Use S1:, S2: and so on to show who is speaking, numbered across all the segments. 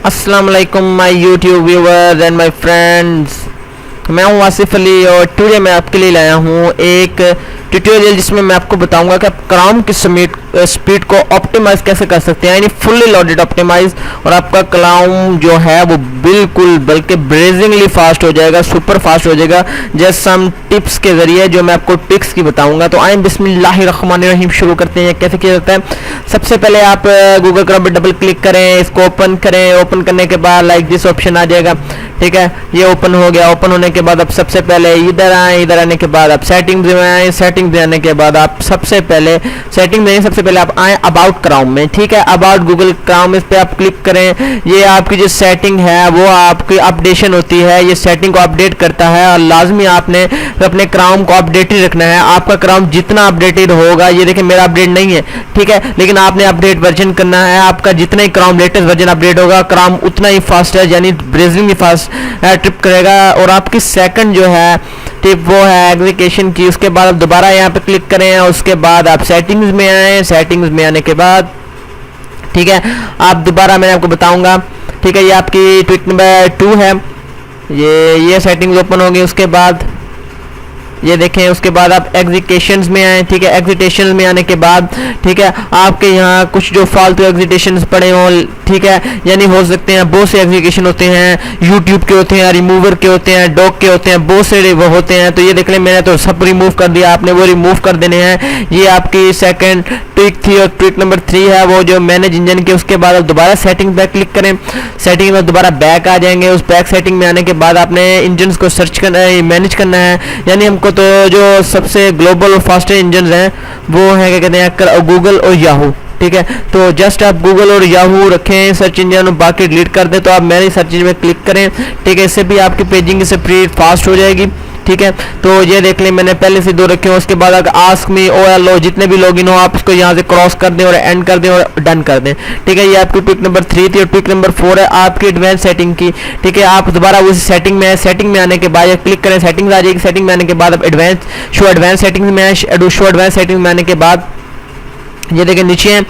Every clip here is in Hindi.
S1: अस्सलाम वालेकुम my YouTube viewers and my friends, मैं हूं आसिफ अली और टुडे मैं आपके लिए लाया हूं एक ट्यूटोरियल जिसमें मैं आपको बताऊंगा कि आप क्रोम की स्पीड को ऑप्टिमाइज कैसे कर सकते हैं, यानी फुल्ली लोडेड ऑप्टिमाइज, और आपका क्रोम जो है वो बिल्कुल बल्कि ब्रेजिंगली फास्ट हो जाएगा, सुपर फास्ट हो जाएगा, जस्ट सम टिप्स के जरिए जो मैं आपको ट्रिक्स की बताऊंगा। तो आइए बिस्मिल्लाहिर्रहमानिर्रहीम शुरू करते हैं। कैसे किया जाता है? सबसे पहले आप गूगल क्रोम पर डबल क्लिक करें, इसको ओपन करें। ओपन करने के बाद लाइक दिस ऑप्शन आ जाएगा, ठीक है, ये ओपन हो गया। ओपन होने के बाद आप सबसे पहले इधर आए, इधर आने के बाद आप सेटिंग्स में आए, सेटिंग्स में आने के बाद आप सबसे पहले सबसे पहले आप आए अबाउट क्रोम में, ठीक है, अबाउट गूगल क्रोम, इस पे आप क्लिक करें। ये आपकी जो सेटिंग है वो आपकी अपडेशन होती है, ये सेटिंग को अपडेट करता है और लाजमी आपने अपने क्रोम को अपडेटेड रखना है। आपका क्रोम जितना अपडेटेड होगा, ये देखिए मेरा अपडेट नहीं है, ठीक है, लेकिन आपने अपडेट वर्जन करना है। आपका जितना ही क्रोम लेटेस्ट वर्जन अपडेट होगा, क्रोम उतना ही फास्ट है, यानी ब्रेजिंग फास्ट ट्रिप करेगा। और आपकी सेकंड जो है टिप वो है एग्जीक्यूशन की। उसके बाद आप दोबारा यहाँ पे क्लिक करें और उसके बाद आप सेटिंग्स में आए। सेटिंग्स में आने के बाद, ठीक है, आप दोबारा मैं आपको बताऊंगा, ठीक है, ये आपकी ट्रिक नंबर 2 है। ये सेटिंग्स ओपन होंगी। उसके बाद ये देखें, उसके बाद आप एग्जीक्यूशंस में आए, ठीक है, एग्जीक्यूशंस में आने के बाद, ठीक है, आपके यहाँ कुछ जो फालतू एग्जीक्यूशंस पड़े हों, ठीक है, यानी हो सकते हैं बहुत से एग्जीक्यूशन होते हैं, यूट्यूब के होते हैं, रिमूवर के होते हैं, डॉग के होते हैं, बहुत से वो होते हैं। तो ये देख लें, मैंने तो सब रिमूव कर दिया, आपने वो रिमूव कर देने हैं। ये आपकी सेकंड ट्रिक थी। और ट्रिक नंबर 3 है वो जो मैनेज इंजन की। उसके बाद आप दोबारा सेटिंग पे क्लिक करें, सेटिंग में दोबारा बैक आ जाएंगे। उस बैक सेटिंग में आने के बाद आपने इंजन को सर्च करना है, मैनेज करना है, यानी हमको तो जो सबसे ग्लोबल और फास्टेस्ट इंजन हैं वो है क्या कहते हैं, गूगल और याहू, ठीक है। तो जस्ट आप गूगल और याहू रखें सर्च इंजन, बाकी डिलीट कर दें। तो आप मैनेज सर्च इंजन में क्लिक करें, ठीक है, इससे भी आपकी पेजिंग स्पीड फास्ट हो जाएगी, ठीक है। तो ये देख लें, मैंने पहले से 2 रखे हैं। उसके बाद अगर आस्क मी OLO जितने भी लॉगिन हो, आप इसको यहाँ से क्रॉस कर दें और एंड कर दें और डन कर दें, ठीक है। ये आपकी ट्रिक नंबर 3 थी। और ट्रिक नंबर 4 है आपकी एडवांस सेटिंग की, ठीक है। आप दोबारा उस सेटिंग में आने के बाद क्लिक करें, सेटिंग्स आ जाएगी। सेटिंग में आने के बाद आप शो एडवांस सेटिंग्स में आए। शो एडवांस सेटिंग में आने के बाद ये देखें नीचे है,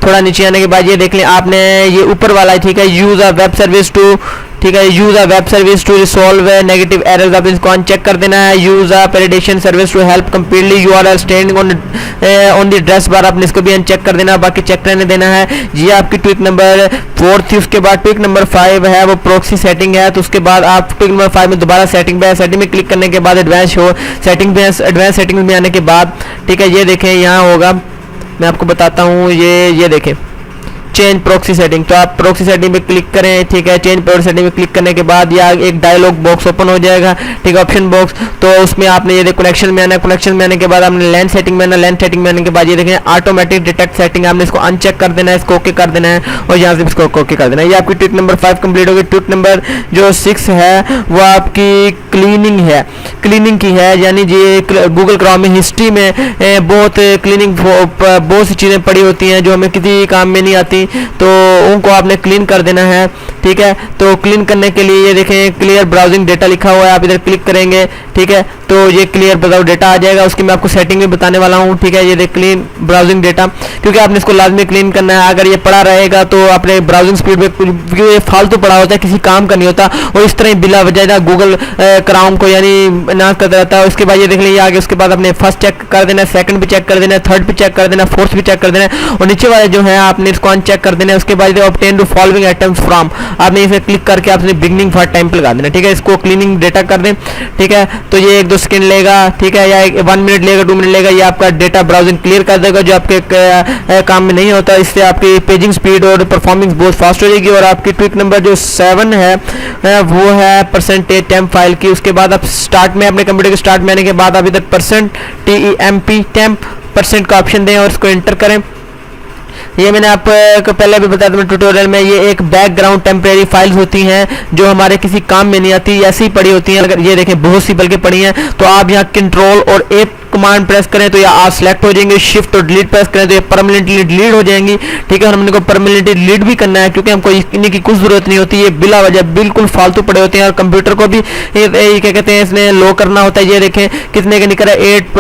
S1: थोड़ा नीचे आने के बाद ये देख लें, आपने ये ऊपर वाला है, ठीक है, use a web service to, ठीक है, use a web service to resolve negative errors, आप इसको अनचेक कर देना है। Use a validation service to help completely URL standing on the address bar, आपने इसको भी अनचेक कर देना है, बाकी चेक करने देना है। ये आपकी ट्रिक नंबर 4 थी। उसके बाद ट्रिक नंबर 5 है वो प्रॉक्सी सेटिंग है। तो उसके बाद आप ट्रिक नंबर 5 में दोबारा सेटिंग में क्लिक करने के बाद एडवांस सेटिंग में आने के बाद, ठीक है, ये देखें यहाँ होगा, मैं आपको बताता हूँ, ये देखें चेंज प्रॉक्सी सेटिंग। तो आप प्रॉक्सी सेटिंग पे क्लिक करें, ठीक है, चेंज प्रॉक्सी सेटिंग पे क्लिक करने के बाद या एक डायलॉग बॉक्स ओपन हो जाएगा, ठीक है, ऑप्शन बॉक्स। तो उसमें आपने ये कनेक्शन में आना है। कनेक्शन में आने के बाद आपने लैंड सेटिंग में आना, लैंड सेटिंग में आने के बाद ये देखें ऑटोमेटिक डिटेक्ट सेटिंग, आपने इसको अनचेक कर देना है, इसको ओके कर देना है और यहाँ से इसको ओके कर देना है। ये आपकी ट्रिक नंबर 5 कंप्लीट होगी। ट्रिक नंबर जो 6 है वो आपकी क्लीनिंग है, क्लीनिंग की है, यानी ये गूगल क्रोम में हिस्ट्री में बहुत क्लीनिंग बहुत सी चीज़ें पड़ी होती हैं जो हमें किसी काम में नहीं आती, तो उनको आपने क्लीन कर देना है, ठीक है। तो क्लीन करने के लिए ये देखें क्लियर ब्राउजिंग डेटा लिखा हुआ है, आप इधर क्लिक करेंगे, ठीक है, तो ये क्लियर ब्राउजिंग डेटा आ जाएगा। उसकी मैं आपको सेटिंग भी बताने वाला हूँ, ठीक है। ये देख क्लीन ब्राउजिंग डेटा, क्योंकि आपने इसको लाजमी क्लीन करना है। अगर ये पड़ा रहेगा तो अपने ब्राउजिंग स्पीड में कुछ ये फालतू पड़ा होता है, किसी काम का नहीं होता, और इस तरह बिला वजह गूगल क्रोम को यानी ना करता रहता है। उसके बाद ये देख लीजिए आगे, उसके बाद आपने फर्स्ट चेक कर देना है, सेकंड भी चेक कर देना है, थर्ड भी चेक कर देना है, फोर्थ भी चेक कर देना है, और नीचे वाले जो है आपने इसको अनचेक कर देना है। उसके बाद obtain to following items from, आपने इसे क्लिक करके आपने बिगनिंग फॉर टाइम पे लगा देना, ठीक है। इसको क्लीनिंग डेटा कर दें, ठीक है। तो ये 1-2 सेकंड लेगा, ठीक है, या 1 मिनट लेगा, 2 मिनट लेगा, ये आपका डेटा ब्राउजिंग क्लियर कर देगा जो आपके काम में नहीं होता। इससे आपकी पेजिंग स्पीड और परफॉर्मेंस बहुत फास्ट हो जाएगी। और आपकी ट्रिक नंबर जो 7 है वो है परसेंटेज टेम्प फाइल की। उसके बाद आप स्टार्ट में अपने कंप्यूटर के स्टार्ट में आने के बाद आप इधर %temp टेम्प % का ऑप्शन दें और इसको एंटर करें। ये मैंने आपको पहले भी बताया था ट्यूटोरियल में, ये एक बैकग्राउंड टेम्परेरी फाइल्स होती हैं जो हमारे किसी काम में नहीं आती, ऐसी ही पड़ी होती हैं। अगर ये देखें बहुत सी बल्कि पड़ी हैं, तो आप यहाँ कंट्रोल और A कमांड प्रेस करें तो ये आज सिलेक्ट हो जाएंगे, शिफ्ट और डिलीट प्रेस करें तो ये परमानेंटली डिलीट हो जाएंगी, ठीक है। हमने को परमानेंटली डिलीट भी करना है क्योंकि हमको इन्हीं की कुछ जरूरत नहीं होती, ये बिला वजह बिल्कुल फालतू पड़े होते हैं। और कंप्यूटर को भी क्या कहते हैं इसने लो करना होता है। ये देखें कितने का निकला 8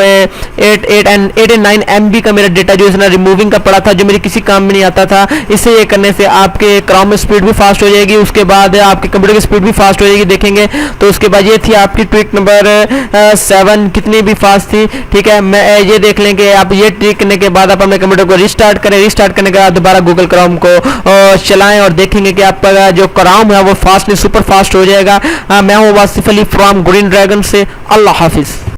S1: and 9 MB का मेरा डेटा जो इसने रिमूविंग का पड़ा था, जो मेरी किसी काम भी नहीं आता था। इसे ये करने से आपके क्रोम में स्पीड भी फास्ट हो जाएगी, उसके बाद आपके कंप्यूटर की स्पीड भी फास्ट हो जाएगी, देखेंगे। तो उसके बाद ये थी आपकी ट्रिक नंबर 7, कितनी भी फास्ट थी, ठीक है। मैं ये देख लेंगे आप ये ट्रिक करने के बाद आप अपने कंप्यूटर को रिस्टार्ट करें, रिस्टार्ट करने के बाद दोबारा गूगल क्रोम को चलाएं और देखेंगे कि आपका जो क्रोम है वो फास्ट नहीं सुपर फास्ट हो जाएगा। मैं हूँ Wasif Ali from green dragon से। अल्लाह हाफिज।